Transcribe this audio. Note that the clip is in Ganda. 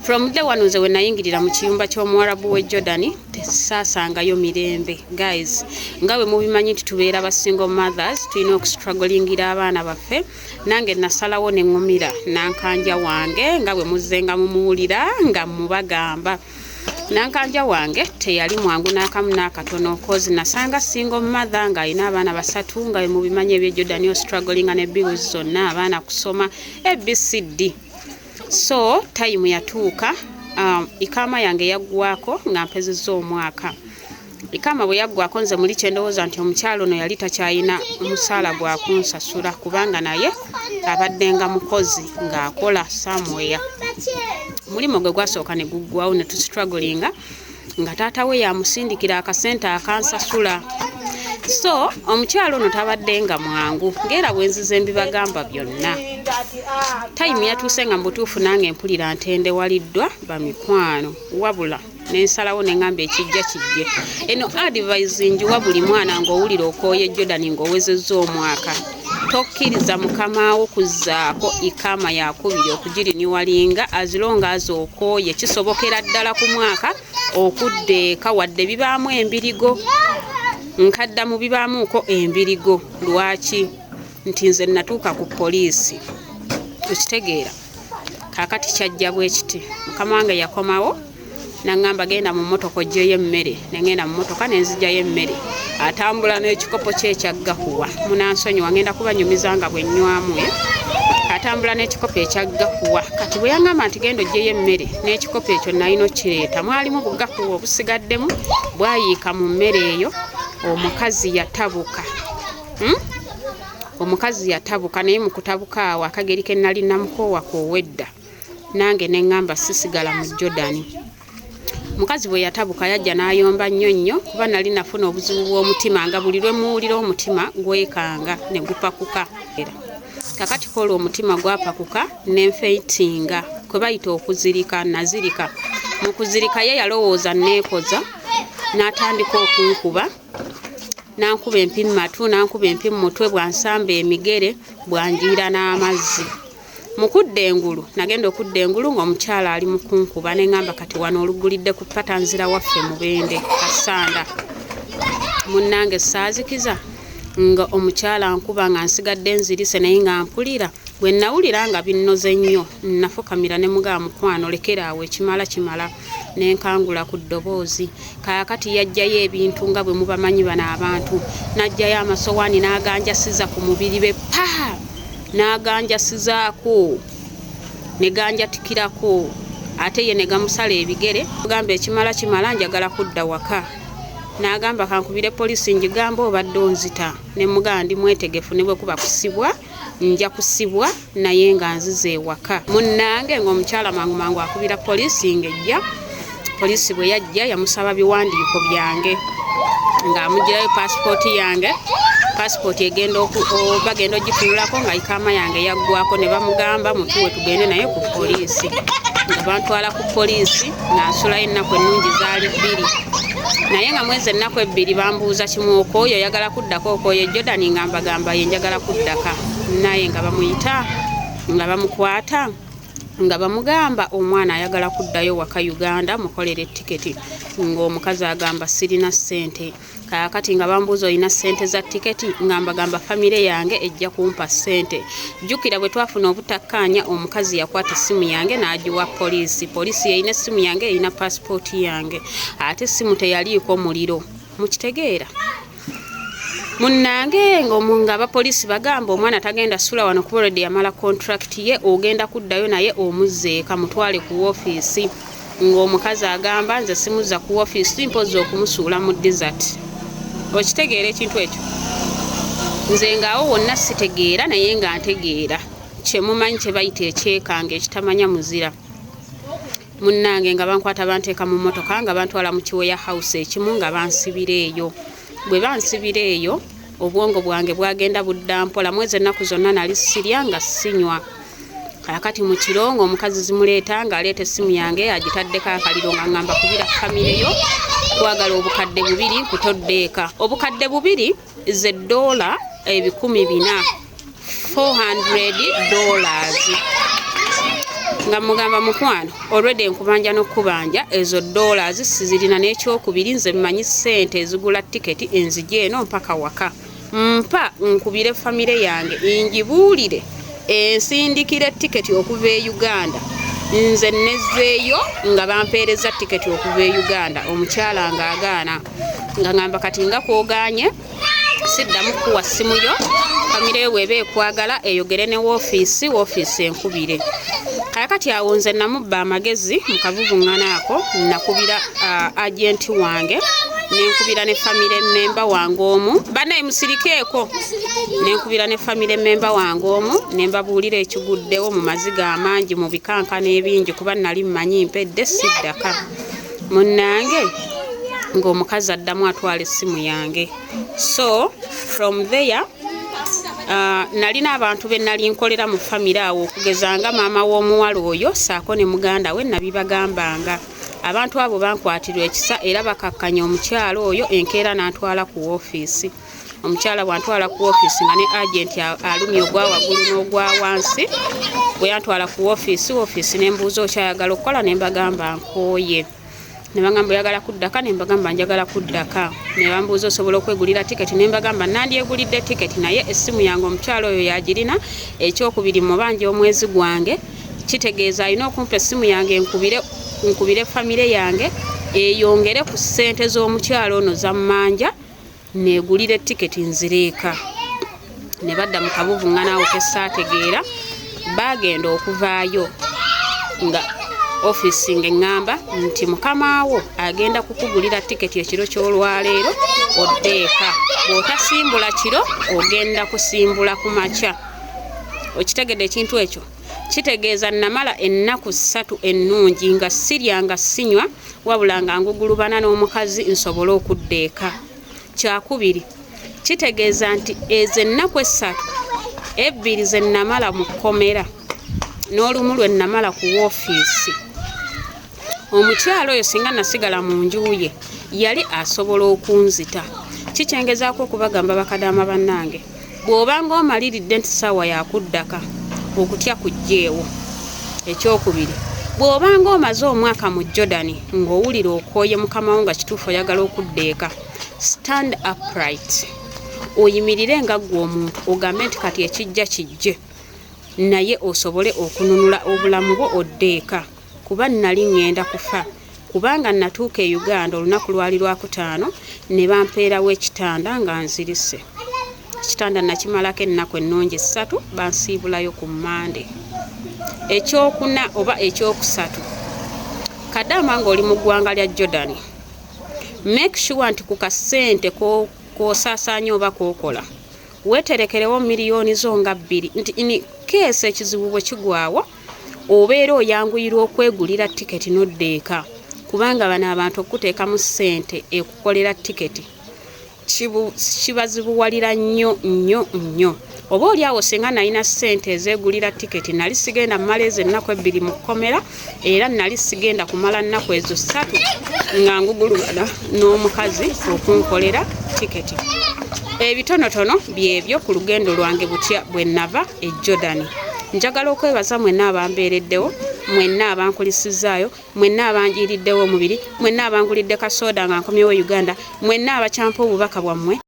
From the one who's when I ingirira mu kiyumba ky'Omuwarabu we Jordan tesaasangayo mirembe. Guys, ngawe mubimanyi nti tubeera aba single mothers tulina okustrugglingira abaana baffe. Nange nasalawo ne ngumira nankanja wange ngawe muzenga mumuwulira nga mubagamba. Nankanja wange teyali mwangu n'akamu n'akatono kozi nasanga single mother nga alina abaana basatu ngawe mubimanyi ebye Jordan yo struggling ne bills zonna abaana kusoma ABCD. So time yatuuka ikama yange yaggwako nga mpezezza omwaka. Ikama bwe yaggwako nze muli kyendowooza nti omukyalo ono yali takyayina omusaala gwa kunsasula kubanga naye abaddenga mukozi ng'akola somewhere. Mulimu gwe gwasooka ne guggwawo ne tustrugglinga nga taata we yamusindikira akasente akansasula. So omukyalo ono tabaddenga mwangu ngera bwenzize mbibagamba byonna. Time yatuuse nga mbutuufu nange mpulira ntende waliddwa bamikwano wabula nensalawo neŋŋamba ekijja kijje. Eno advice njiwa buli mwana ng'owulira okooye Jordan ng'owezezza omwaka. Tokkiriza mukamaawo kuzzaako ikama yakubiri okugiriniwalinga as long as okooye kisobokera ddala ku mwaka okudda eka wadde bibaamu embirigo. Nkadda mu bibaamuuko embirigo. Lwaki? Nti nze natuuka ku poliisi. Okitegeera kaakati kyajja bwe kiti mukama wange yakomawo naŋŋamba genda mu mmotoka oggyeyo emmere. Nengenda mu mmotoka nenzigyayo emmere. Atambula n'ekikopo kye ekyaggakuwa munansonyiwa ngenda kubanyumiza nga bwe nnywamu. Atambula n'ekikopo ekyaggakuwa kati bwe yaŋŋamba nti genda oggyeyo emmere n'ekikopo ekyo nalina okkireeta mwalimu buggakuwa obusigaddemu bwayiika mu mmere eyo. Omukazi yatabuka. Omukazi yatabuka naye mu kutabuka awo akageri ke nali namukoowa kowedda nange neŋŋamba sisigala mu Jordan. Mukazi bwe yatabuka yajja n'ayomba nnyo kuba nali nafuna obuzibu bw'omutima nga buli lwe muwulira omutima gwekanga ne gupakuka. Kakati kola omutima gwapakuka nenfeitinga kwe bayita okuzirika nazirika. Mu kuzirika ye yalowooza neekoza n'atandika okunkuba. Nankuba empi matu nankuba empi mutwe bwansamba emigere bwanjiira n'amazzi. Mukudda engulu nagenda okudda engulu ng'omukyala ali mu kunkuba neŋŋamba kati wano olugulidde ku patanzira waffe Mubende Kasanda. Munnange saazikiza nga omukyala nkuba nga nsigadde nzirise naye nga mpulira. Bwe nawulira nga binnoze nnyo nafukamira ne mugaa mukwano lekeraawo ekimala kimala nenkangula ku ddoboozi. Kaakati yajjayo ebintu nga bwe mubamanyi bano abantu. Najjayo amasowaani n'aganjasiza ku mubiri be pa n'aganjasizaako ne ganjatikirako ate ye ne gamusala ebigere. Mugamba ekimala kimala njagala kudda waka. N'agamba kankubire poliisi njigamba obadde onzita. Ne mugaa ndi mwetegefu ne bwe kuba kusibwa nja kusibwa naye nga nzize ewaka. Munnange ng'omukyala mangu akubira poliisi ng'ejja. Poliisi bwe yajja yamusaba biwandiiko byange ng'amugirayo passport yange. Passport egenda bagenda ogifunulako nga ikama yange yaggwako ne bamugamba mutuwe tugende naye ku poliisi. Nga bantwala ku poliisi nga nsulayo ennaku ennungi zaali 2. Naye nga mwezi ennaku 2 bambuuza kimu okooyo oyagala kuddako okooyo Jordan nga mbagamba ye njagala kuddaka. Naye nga bamuyita nga bamukwata nga bamugamba omwana ayagala kuddayo waka Uganda mukolere tiketi ng'omukazi agamba sirina ssente. Kaakati nga bambuuza olina ssente za tiketi nga mbagamba famire yange ejja kumpa ssente. Jjukira bwe twafuna obutakkaanya omukazi yakwata essimu yange n'agiwa poliisi. Poliisi yeyina essimu yange erina passport yange ate essimu teyaliiko muliro. Mukitegeera? Munnange nga abapoliisi bagamba omwana tagenda sula wano kuba already yamala contract ye ogenda kuddayo naye omuzzeeka mutwale ku ofiisi. Ng'omukazi agamba nze simuzza ku ofiisi mpozi okumusuula mu desert. Okitegeera ekintu ekyo? Nze ngaawo wonna sitegeera naye nga ntegeera. Kyemumanyi kye bayita ekyekanga ekitamanya muzira. Munnange nga bankwata banteeka mu mmotoka nga bantwala mu Kiweya House ekimu nga bansibira eyo. Bwe bansibira eyo obwongo bwange bwagenda budda mpola mwezi ennaku zonna nali sirya nga sinywa. Kaakati mu kirongo omukazi zimuleeta ng'aleeta essimu yange agitaddeko akaliro nga ngamba kubira famire yo twagala obukadde 2 kutoddeeka. Obukadde 2 ze $400 $400. nga mugamba mukwano already enkubanja n'okubanja ezo dollars sizirina n'ekyokubiri nze mmanyi ssente ezigula tiketi enzije eno mpaka waka mpa nkubire famire yange injibuulire ensindikire tiketi okuva e Uganda nze nezzeeyo nga bampeereza tiketi okuva e Uganda omukyala ng'agaana nga ngamba kati nga kwoganye siddamu kuwa ssimu yo famire webe ekwagala eyogere ne woofiisi enkubire kakati awo nze namubba amagezi mu kavubuŋŋana ako nakubira agenti wange nenkubira ne famire memba wange omu bannaye musirikeeko nenkubira ne famire memba wange omu nembabuulira ekiguddewo mu maziga amangi mu bikankana ebingi kuba nali mmanyi mpedde siddaka munnange ng'omukazi addamu atwala essimu yange so from there nalina abantu be nali nkolera mu famire awo okugeza nga maama w'omuwala oyo saako ne muganda we nabibagambanga abantu abo bankwatirwa ekisa era bakakkanya omukyalo oyo enkeera n'atwala ku woofiisi omukyala bw'antwala ku woofiisi nga ne agenti alumya ogwa waggulu n'ogwa wansi bwe yantwala ku woofiisi nembuuza okyayagala okukola nembagamba nkooye nebagamba oyagala kuddaka nembagamba njagala kuddaka nebambuuza osobola okwegulira tiketi nembagamba nandyegulidde tiketi naye essimu yange omukyalo oyo yagirina ekyokubiri mu banja omwezi gwange kitegeeza alina okumpa essimu yange nkubire famire yange eyongere ku ssente z'omukyalo ono zammanja negulire tiketi nzireeka ne badda mu kabuvuŋŋana awo kesaategeera bagenda okuvaayo nga office ng'eŋŋamba nti mukamawo agenda kukugulira tiketi ekiro ky'olwaleero oddeeka bw'otasimbula kiro ogenda kusimbula ku makya okitegedde ekintu ekyo kitegeeza namala ennaku 3 ennungi nga sirya nga sinywa wabula nga ngugulubana n'omukazi nsobole okuddeeka kyakubiri kitegeeza nti ezo ennaku 3 ebbiri ze namala mu kkomera n'olumu lwe namala ku woofiisi omukyalo oyo singa nasigala mu nju ye yali asobola okunzita kikyengezaako okubagamba bakadaama bannange bw'obanga omaliridde nti ssaawa yakuddaka okutya kujjeewo ekyokubiri bw'obanga omaze omwaka mu Jordan ng'owulira okooye mukamawo nga kituufu oyagala okuddeeka stand upright oyimirire nga ggwe omuntu ogambe nti kati ekijja kijje naye osobole okununula obulamu bwo oddeeka kuba nali ngenda kufa kubanga natuuka e Uganda olunaku lwali Lwakutaano ne bampeerawo ekitanda nga nzirise ekitanda nakimalako ennaku ennungi 3 bansiibulayo ku Mande ekyokuna oba ekyokusatu kadaama ng'oli mu ggwanga lya Jordan make sure nti ku kasente kosaasaanya oba kookola weeterekerewo miliyoni zo nga 2 nti in case ekizibu bwe kigwawo obeera oyanguyirwa okwegulira tiketi n'oddeeka kubanga bano abantu okuteeka mu ssente ekukolera tiketi kibazibuwalira nnyo oba oli awo singa nalina ssente ezeegulira tiketi nali sigenda mmala ezo ennaku 2 mu kkomera era nali sigenda kumala nnaku ezo 3 nga ngugulubana n'omukazi okunkolera tiketi ebitonotono byebyo ku lugendo lwange butya bwe nava e Jordan njagala okwebaza mwenna abambeereddewo mwenna abankulisizaayo mwenna abanjiriddewo omubiri mwenna abangulidde kasoda nga nkomyewo Uganda mwenna abakyampa obubaka bwammwe